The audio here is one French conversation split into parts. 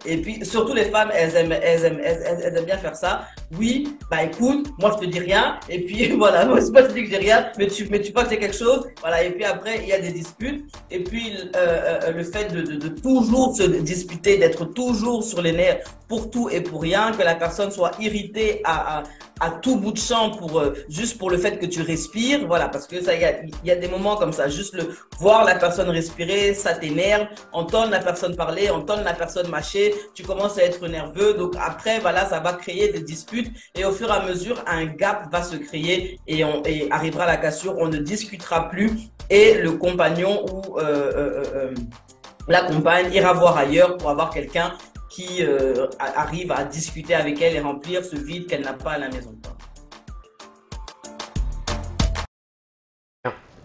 Et puis, surtout les femmes, elles aiment bien faire ça. Oui, bah écoute, moi je te dis rien. Et puis voilà, moi je te dis que j'ai rien, mais tu penses que c'est quelque chose. Voilà, et puis après, il y a des disputes. Et puis, le fait de toujours se disputer, d'être toujours sur les nerfs pour tout et pour rien, que la personne soit irritée à tout bout de champ pour, juste pour le fait que tu respires. Voilà, parce que ça, il y a des moments comme ça. Juste voir la personne respirer, ça t'énerve. Entendre la personne parler, entendre la personne mâcher, tu commences à être nerveux. Donc après, voilà, ça va créer des disputes et au fur et à mesure, un gap va se créer et arrivera la cassure. On ne discutera plus et le compagnon ou la compagne ira voir ailleurs pour avoir quelqu'un qui arrive à discuter avec elle et remplir ce vide qu'elle n'a pas à la maison.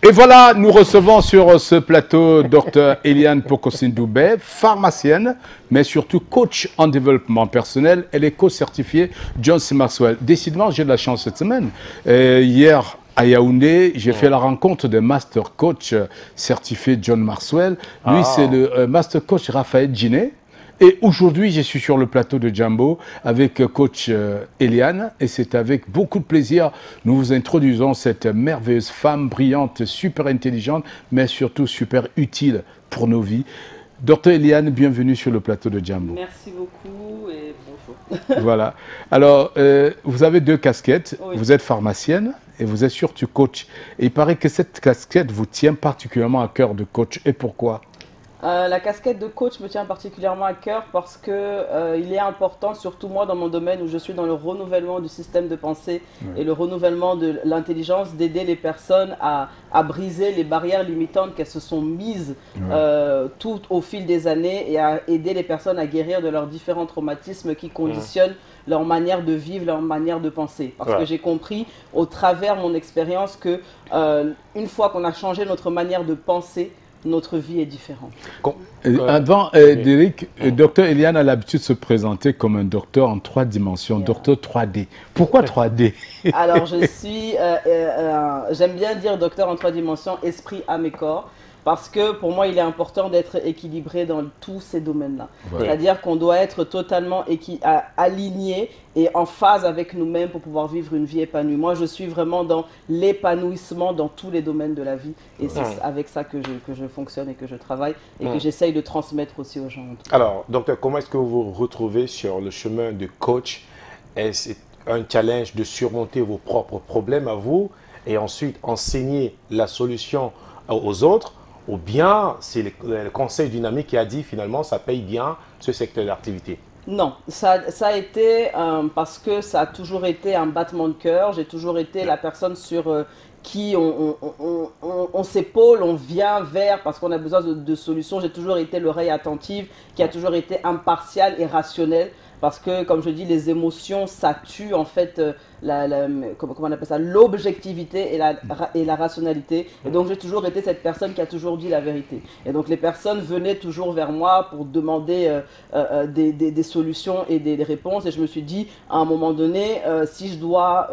Et voilà, nous recevons sur ce plateau Dr Eliane Pokosin-Doubet, pharmacienne, mais surtout coach en développement personnel. Elle est co-certifiée John C. Maxwell. Décidément, j'ai de la chance cette semaine. Hier, à Yaoundé, j'ai fait la rencontre d'un master coach certifié John Maxwell. Lui, c'est le master coach Raphaël Djiné. Et aujourd'hui, je suis sur le plateau de Jambo avec coach Eliane et c'est avec beaucoup de plaisir nous vous introduisons cette merveilleuse femme brillante, super intelligente, mais surtout super utile pour nos vies. Docteur Eliane, bienvenue sur le plateau de Jambo. Merci beaucoup et bonjour. Voilà. Alors, vous avez deux casquettes. Oui. Vous êtes pharmacienne et vous êtes surtout coach. Et il paraît que cette casquette vous tient particulièrement à cœur de coach. Et pourquoi ? La casquette de coach me tient particulièrement à cœur parce que il est important, surtout moi dans mon domaine où je suis dans le renouvellement du système de pensée et le renouvellement de l'intelligence, d'aider les personnes à briser les barrières limitantes qu'elles se sont mises tout au fil des années et à aider les personnes à guérir de leurs différents traumatismes qui conditionnent leur manière de vivre, leur manière de penser. Parce que j'ai compris au travers mon expérience que une fois qu'on a changé notre manière de penser, notre vie est différente. Avant, Derek, docteur Eliane a l'habitude de se présenter comme un docteur en 3 dimensions, docteur 3D. Pourquoi 3D? Alors, je suis, j'aime bien dire docteur en 3 dimensions, esprit, âme et corps. Parce que pour moi, il est important d'être équilibré dans tous ces domaines-là. C'est-à-dire qu'on doit être totalement aligné et en phase avec nous-mêmes pour pouvoir vivre une vie épanouie. Moi, je suis vraiment dans l'épanouissement dans tous les domaines de la vie. Et c'est avec ça que je fonctionne et que je travaille et que j'essaye de transmettre aussi aux gens. Alors, docteur, comment est-ce que vous vous retrouvez sur le chemin de coach? Est-ce un challenge de surmonter vos propres problèmes à vous et ensuite enseigner la solution aux autres? Ou bien c'est le conseil d'une amie qui a dit finalement ça paye bien ce secteur d'activité? Non, ça a été parce que ça a toujours été un battement de cœur. J'ai toujours été la personne sur qui on s'épaule, on vient vers parce qu'on a besoin de solutions. J'ai toujours été l'oreille attentive, qui a toujours été impartiale et rationnelle. Parce que, comme je dis, les émotions, ça tue en fait comment on appelle ça, l'objectivité et la rationalité. Et donc, j'ai toujours été cette personne qui a toujours dit la vérité. Et donc, les personnes venaient toujours vers moi pour demander des solutions et des réponses. Et je me suis dit, à un moment donné, si je dois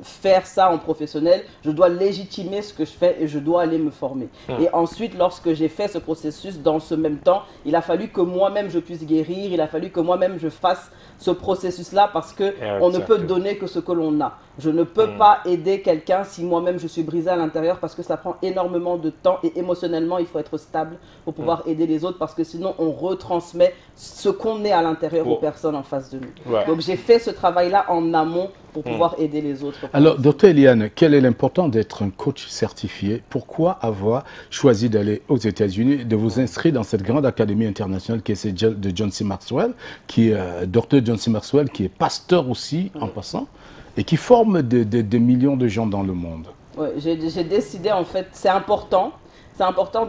faire ça en professionnel, je dois légitimer ce que je fais et je dois aller me former. Et ensuite, lorsque j'ai fait ce processus, dans ce même temps, il a fallu que moi-même je puisse guérir, il a fallu que moi-même je fasse ce processus-là parce qu'on ne peut donner que ce que l'on a. Je ne peux pas aider quelqu'un si moi-même je suis brisé à l'intérieur parce que ça prend énormément de temps et émotionnellement il faut être stable pour pouvoir aider les autres parce que sinon on retransmet ce qu'on est à l'intérieur aux personnes en face de nous. Donc j'ai fait ce travail-là en amont pour pouvoir aider les autres. Alors, docteur Eliane, quel est l'important d'être un coach certifié? Pourquoi avoir choisi d'aller aux États-Unis, de vous inscrire dans cette grande académie internationale qui est celle de John C. Maxwell, qui est docteur John C. Maxwell, qui est pasteur aussi en passant, et qui forme des millions de gens dans le monde? Ouais, j'ai décidé en fait, c'est important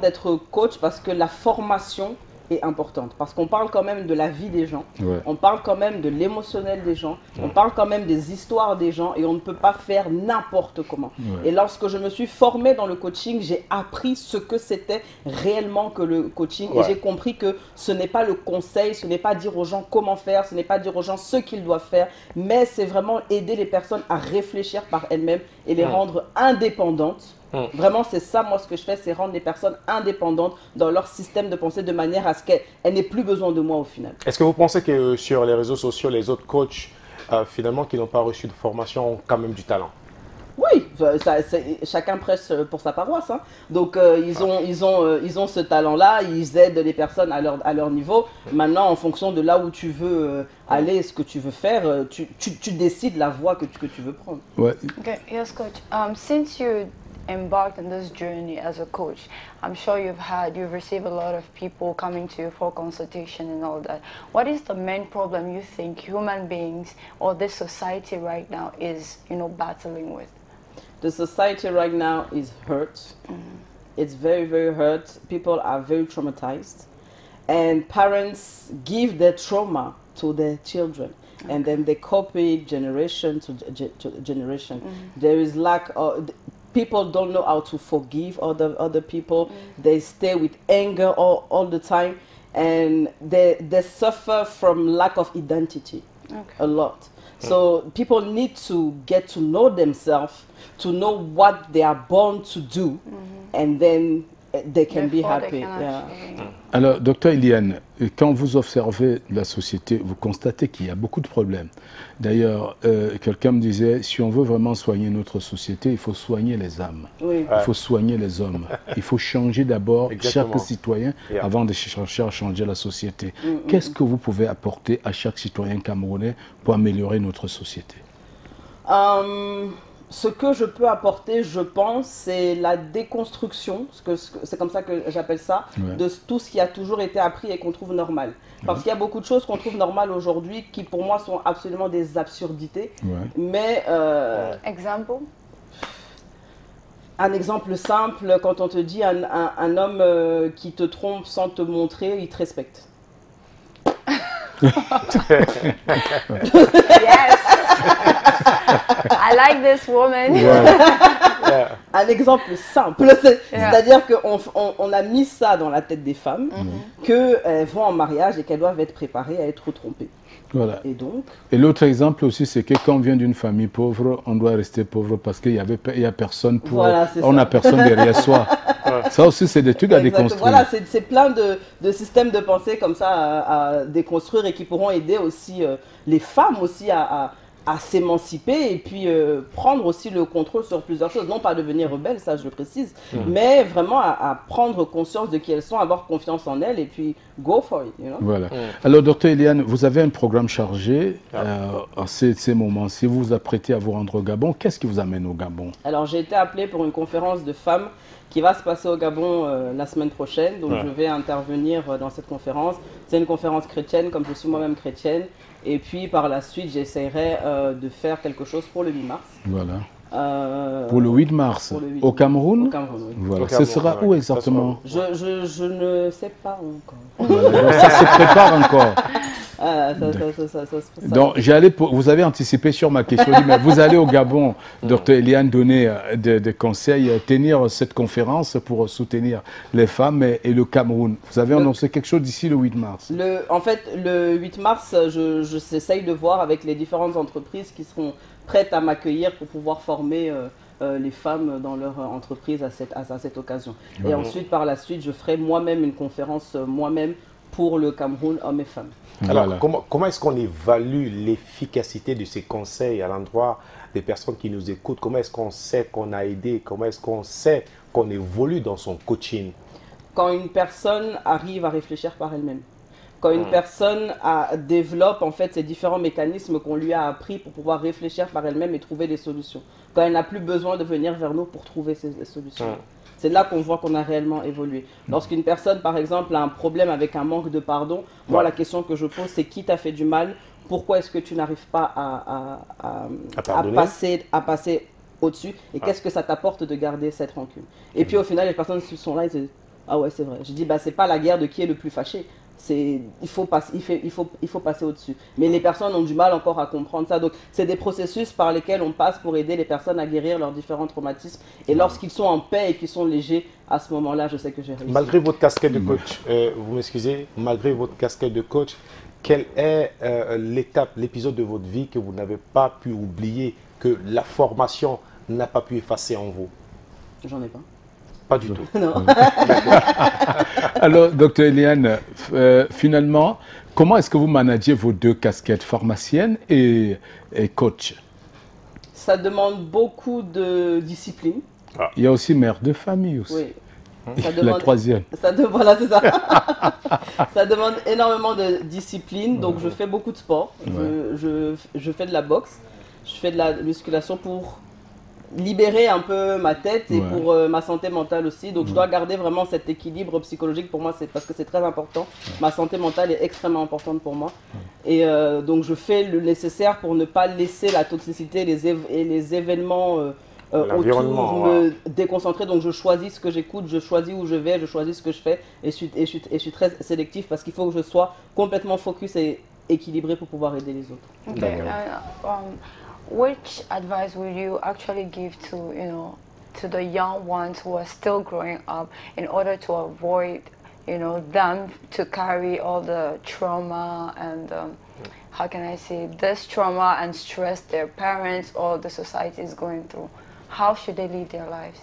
d'être coach parce que la formation est importante parce qu'on parle quand même de la vie des gens, on parle quand même de l'émotionnel des gens, on parle quand même des histoires des gens et on ne peut pas faire n'importe comment. Et lorsque je me suis formée dans le coaching, j'ai appris ce que c'était réellement que le coaching et j'ai compris que ce n'est pas le conseil, ce n'est pas dire aux gens comment faire, ce n'est pas dire aux gens ce qu'ils doivent faire, mais c'est vraiment aider les personnes à réfléchir par elles-mêmes et les rendre indépendantes Vraiment, c'est ça, moi, ce que je fais, c'est rendre les personnes indépendantes dans leur système de pensée de manière à ce qu'elles n'aient plus besoin de moi au final. Est-ce que vous pensez que sur les réseaux sociaux, les autres coachs, finalement, qui n'ont pas reçu de formation, ont quand même du talent? Oui, chacun prêche pour sa paroisse, hein. Donc ils ont ce talent-là, ils aident les personnes à leur niveau. Maintenant, en fonction de là où tu veux aller, ce que tu veux faire, tu décides la voie que tu veux prendre. Ouais. Okay, yes, coach. Since you embarked on this journey as a coach, I'm sure you've received a lot of people coming to you for consultation and all that. What is the main problem you think human beings or this society right now is, battling with? The society right now is hurt. It's very, very hurt. People are very traumatized. And parents give their trauma to their children. And then they copy generation to generation. There is lack of... People don't know how to forgive other people. They stay with anger all the time. And they suffer from lack of identity a lot. So people need to get to know themselves, to know what they are born to do, and then they can be happy. Alors, docteur Eliane, quand vous observez la société, vous constatez qu'il y a beaucoup de problèmes. D'ailleurs, quelqu'un me disait, si on veut vraiment soigner notre société, il faut soigner les âmes. Oui. Il faut soigner les hommes. Il faut changer d'abord chaque citoyen avant de chercher à changer la société. Qu'est-ce que vous pouvez apporter à chaque citoyen camerounais pour améliorer notre société? Ce que je peux apporter, je pense, c'est la déconstruction, c'est comme ça que j'appelle ça, de tout ce qui a toujours été appris et qu'on trouve normal. Parce qu'il y a beaucoup de choses qu'on trouve normales aujourd'hui qui, pour moi, sont absolument des absurdités. Mais... Exemple? Un exemple simple, quand on te dit un homme qui te trompe sans te montrer, il te respecte. Yes. I like this woman. Un exemple simple, c'est-à-dire qu'on a mis ça dans la tête des femmes, qu'elles vont en mariage et qu'elles doivent être préparées à être trompées. Voilà. Et l'autre exemple aussi, c'est que quand on vient d'une famille pauvre, on doit rester pauvre parce qu'il y a personne pour... Voilà, on n'a personne derrière soi. Ça aussi, c'est des trucs à déconstruire. Voilà, c'est plein de systèmes de pensée comme ça à déconstruire et qui pourront aider aussi les femmes aussi à s'émanciper et puis prendre aussi le contrôle sur plusieurs choses. Non pas devenir rebelle, ça je le précise, mais vraiment à prendre conscience de qui elles sont, avoir confiance en elles et puis go for it. Voilà. Alors, docteur Eliane, vous avez un programme chargé en ces moments-ci. Vous vous apprêtez à vous rendre au Gabon. Qu'est-ce qui vous amène au Gabon? Alors, j'ai été appelée pour une conférence de femmes qui va se passer au Gabon la semaine prochaine. Donc, je vais intervenir dans cette conférence. C'est une conférence chrétienne, comme je suis moi-même chrétienne. Et puis, par la suite, j'essaierai de faire quelque chose pour le 8 mars. Voilà. Pour le 8 mars, au Cameroun? Au Cameroun, oui. Voilà. Ce sera où exactement? Je ne sais pas encore. Voilà, ça se prépare encore. Donc, vous avez anticipé sur ma question, mais vous allez au Gabon, docteur Eliane, donner des conseils, tenir cette conférence pour soutenir les femmes et le Cameroun. Vous avez annoncé quelque chose d'ici le 8 mars? En fait, le 8 mars, j'essaye de voir avec les différentes entreprises qui seront prêtes à m'accueillir pour pouvoir former les femmes dans leur entreprise à cette occasion. Et ensuite, par la suite, je ferai moi-même une conférence moi-même pour le Cameroun, hommes et femmes. Alors, comment est-ce qu'on évalue l'efficacité de ces conseils à l'endroit des personnes qui nous écoutent? Comment est-ce qu'on sait qu'on a aidé? Comment est-ce qu'on sait qu'on évolue dans son coaching? Quand une personne arrive à réfléchir par elle-même. Quand une personne développe en fait ces différents mécanismes qu'on lui a appris pour pouvoir réfléchir par elle-même et trouver des solutions. Quand elle n'a plus besoin de venir vers nous pour trouver ces solutions. C'est là qu'on voit qu'on a réellement évolué. Lorsqu'une personne, par exemple, a un problème avec un manque de pardon, moi, la question que je pose, c'est qui t'a fait du mal? Pourquoi est-ce que tu n'arrives pas à passer au-dessus? Et qu'est-ce que ça t'apporte de garder cette rancune? Et puis, au final, les personnes sont là et se disent, ah ouais, c'est vrai. Je dis, c'est pas la guerre de qui est le plus fâché. Il faut passer au-dessus. Mais les personnes ont du mal encore à comprendre ça. Donc, c'est des processus par lesquels on passe pour aider les personnes à guérir leurs différents traumatismes. Et lorsqu'ils sont en paix et qu'ils sont légers, à ce moment-là, je sais que j'ai réussi. Malgré votre casquette de coach, vous m'excusez, malgré votre casquette de coach, quelle est l'épisode de votre vie que vous n'avez pas pu oublier, que la formation n'a pas pu effacer en vous? J'en ai pas. Pas du tout. Non. Alors, docteur Eliane, finalement, comment est-ce que vous managez vos deux casquettes, pharmacienne et coach? Ça demande beaucoup de discipline. Il y a aussi mère de famille aussi. Oui. La troisième. Voilà, c'est ça. Ça demande énormément de discipline. Donc, je fais beaucoup de sport. Je fais de la boxe. Je fais de la musculation pour libérer un peu ma tête et pour ma santé mentale aussi. Donc, je dois garder vraiment cet équilibre psychologique pour moi, parce que c'est très important. Ma santé mentale est extrêmement importante pour moi. Et donc, je fais le nécessaire pour ne pas laisser la toxicité et les événements autour me déconcentrer. Donc, je choisis ce que j'écoute, je choisis où je vais, je choisis ce que je fais. Et je suis très sélectif parce qu'il faut que je sois complètement focus et équilibré pour pouvoir aider les autres. Okay. Which advice would you actually give to, to the young ones who are still growing up in order to avoid, them to carry all the trauma and, how can I say, this trauma and stress their parents or the society is going through? How should they live their lives?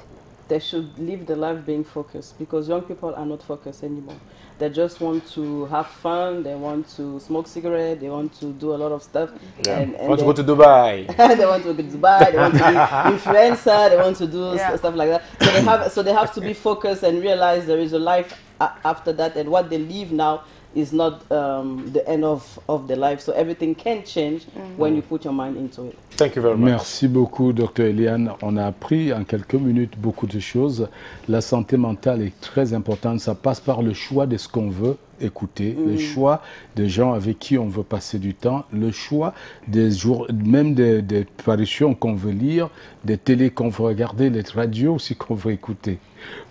They should live their life being focused, because young people are not focused anymore. They just want to have fun, they want to smoke cigarettes, they want to do a lot of stuff. Yeah. And Want to go to Dubai. They want to go to Dubai, they want to be influencer, they want to do stuff like that. So they have to be focused and realize there is a life after that, and what they live now is not the end of their life. So everything can change when you put your mind into it. Thank you very much. Merci beaucoup, Dr. Eliane. On a appris en quelques minutes beaucoup de choses. La santé mentale est très importante. Ça passe par le choix de ce qu'on veut écouter, le choix des gens avec qui on veut passer du temps, le choix des jours, même des parutions qu'on veut lire, des télés qu'on veut regarder, des radios aussi qu'on veut écouter.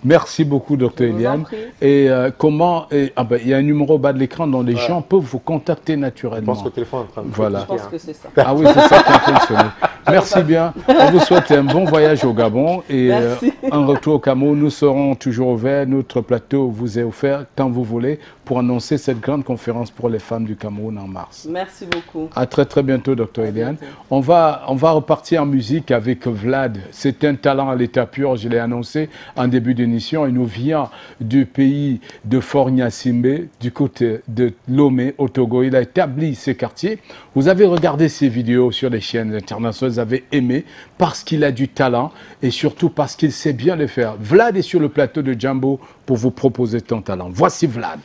Merci beaucoup, Dr. Eliane. Et il y a un numéro au bas de l'écran dont les gens peuvent vous contacter naturellement. Je pense que le téléphone est en train de Voilà. Je pense que c'est ça. Ah oui, c'est ça qui a fonctionné. Merci bien. On vous souhaite un bon voyage au Gabon et un retour au Cameroun. Nous serons toujours ouverts. Notre plateau vous est offert quand vous voulez pour annoncer cette grande conférence pour les femmes du Cameroun en mars. Merci beaucoup. À très très bientôt, Dr. Eliane. On va repartir en musique avec Vlad. C'est un talent à l'état pur, je l'ai annoncé en début d'émission. Il nous vient du pays de Fort-Gnassingbé, du côté de Lomé, au Togo. Il a établi ses quartiers. Vous avez regardé ses vidéos sur les chaînes internationales, vous avez aimé parce qu'il a du talent et surtout parce qu'il sait bien le faire. Vlad est sur le plateau de Jambo pour vous proposer ton talent. Voici Vlad.